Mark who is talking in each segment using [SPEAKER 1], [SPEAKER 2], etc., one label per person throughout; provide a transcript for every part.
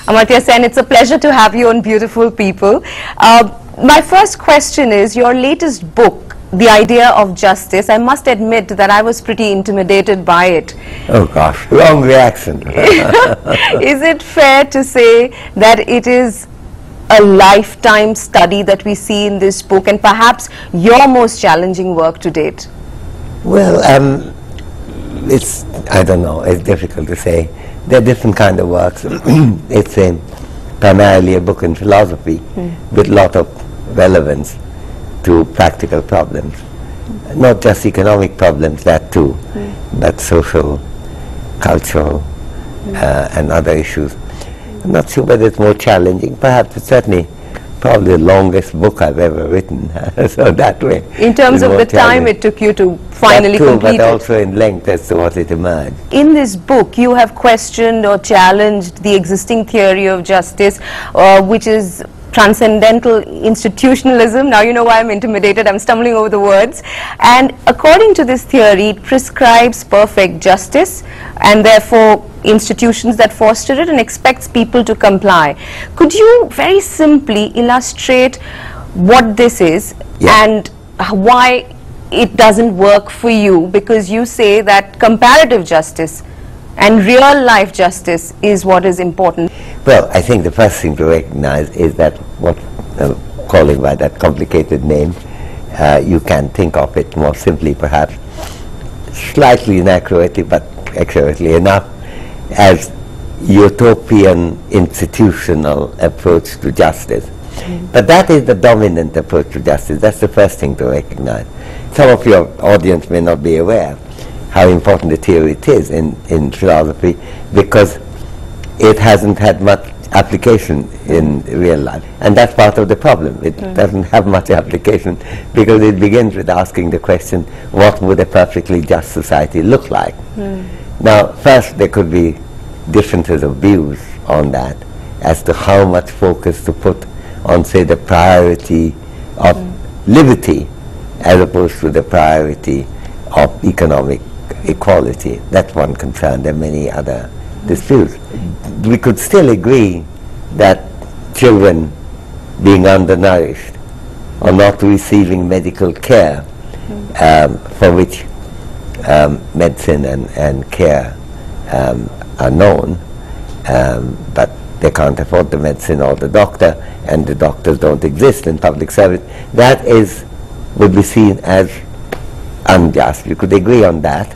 [SPEAKER 1] Amartya Sen, it's a pleasure to have you on Beautiful People. My first question is, your latest book, The Idea of Justice, I must admit that I was pretty intimidated by it.
[SPEAKER 2] Oh gosh, wrong reaction.
[SPEAKER 1] Is it fair to say that it is a lifetime study that we see in this book, and perhaps your most challenging work to date?
[SPEAKER 2] Well, I don't know, it's difficult to say. There are different kind of works. It's primarily a book in philosophy with a lot of relevance to practical problems. Not just economic problems, that too, but social, cultural, and other issues. I'm not sure whether it's more challenging. Perhaps it's certainly probably the longest book I've ever written. So that way.
[SPEAKER 1] In terms of the time it took you to finally complete it.
[SPEAKER 2] But also in length as to what it emerged.
[SPEAKER 1] In this book, you have questioned or challenged the existing theory of justice, which is transcendental institutionalism. Now you know why I'm intimidated, I'm stumbling over the words. And according to this theory, it prescribes perfect justice and therefore institutions that foster it and expects people to comply. Could you very simply illustrate what this is and why it doesn't work for you? Because you say that comparative justice and real life justice is what is important.
[SPEAKER 2] Well, I think the first thing to recognize is that what calling by that complicated name, you can think of it more simply, perhaps slightly inaccurately, but accurately enough, as utopian institutional approach to justice. But that is the dominant approach to justice. That's the first thing to recognize. Some of your audience may not be aware how important the theory it is in philosophy, because it hasn't had much application in real life. And that's part of the problem. It doesn't have much application because it begins with asking the question, what would a perfectly just society look like? Now, first there could be differences of views on that as to how much focus to put on, say, the priority of liberty as opposed to the priority of economic equality. That's one concern. There are many other disputes. We could still agree that children being undernourished or not receiving medical care for which medicine and care are known, but they can't afford the medicine or the doctor, and the doctors don't exist in public service, that would be seen as unjust. You could agree on that,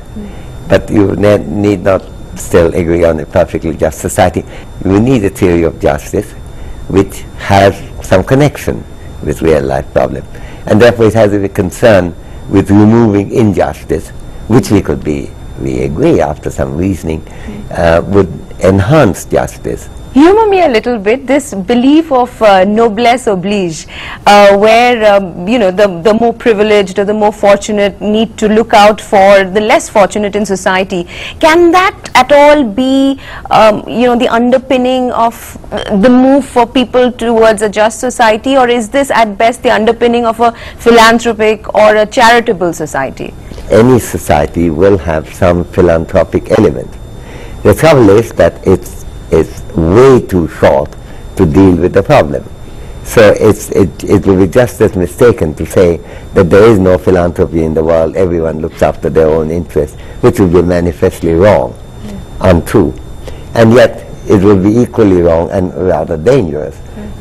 [SPEAKER 2] but you need not still agree on a perfectly just society. We need a theory of justice which has some connection with real life problems, and therefore it has a concern with removing injustice, which we agree after some reasoning would enhance justice.
[SPEAKER 1] Humor me a little bit, this belief of noblesse oblige, where you know, the more privileged or the more fortunate need to look out for the less fortunate in society. Can that at all be you know, the underpinning of the move for people towards a just society, or is this at best the underpinning of a philanthropic or a charitable society?
[SPEAKER 2] Any society will have some philanthropic element. The trouble is that it's way too short to deal with the problem. So it will be just as mistaken to say that there is no philanthropy in the world, everyone looks after their own interests, which will be manifestly wrong, untrue. And yet it will be equally wrong and rather dangerous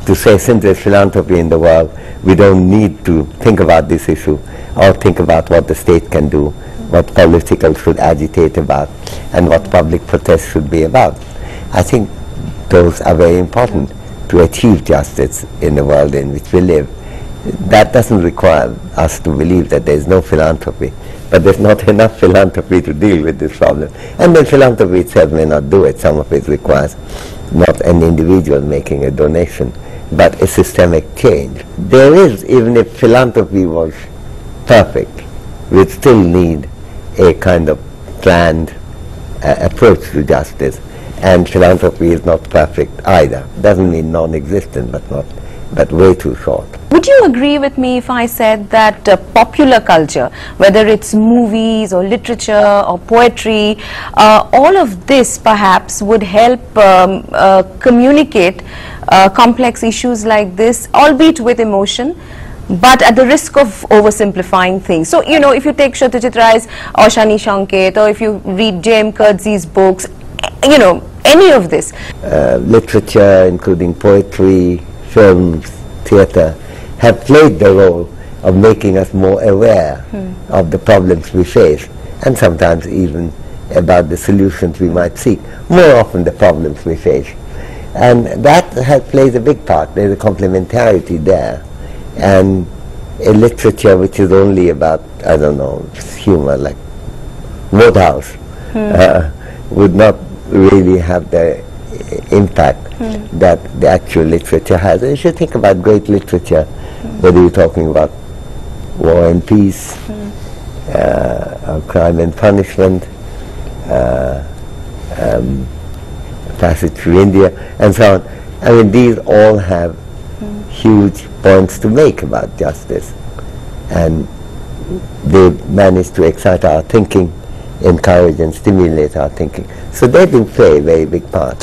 [SPEAKER 2] to say, since there's philanthropy in the world, we don't need to think about this issue or think about what the state can do, what political should agitate about, and what public protest should be about. I think those are very important to achieve justice in the world in which we live. That doesn't require us to believe that there is no philanthropy, but there's not enough philanthropy to deal with this problem. And then philanthropy itself may not do it. Some of it requires not an individual making a donation, but a systemic change. There is, even if philanthropy was perfect, we'd still need a kind of planned approach to justice. And philanthropy is not perfect either. Doesn't mean non-existent, but way too short.
[SPEAKER 1] Would you agree with me if I said that popular culture, whether it's movies or literature or poetry, all of this perhaps would help communicate complex issues like this, albeit with emotion, but at the risk of oversimplifying things? So, you know, if you take Satyajit Ray's Oshani Shanket, or if you read J.M. Coetzee's books, you know, any of this.
[SPEAKER 2] Literature, including poetry, films, theatre, have played the role of making us more aware of the problems we face, and sometimes even about the solutions we might seek, more often the problems we face. And that plays a big part. There's a complementarity there. And a literature which is only about, I don't know, humor, like Wodehouse, would not really have the impact that the actual literature has. And you should think about great literature, whether you're talking about War and Peace, or Crime and Punishment, Passage Through India, and so on. I mean, these all have huge points to make about justice, and they manage to excite our thinking, encourage and stimulate our thinking. So they do play a very big part.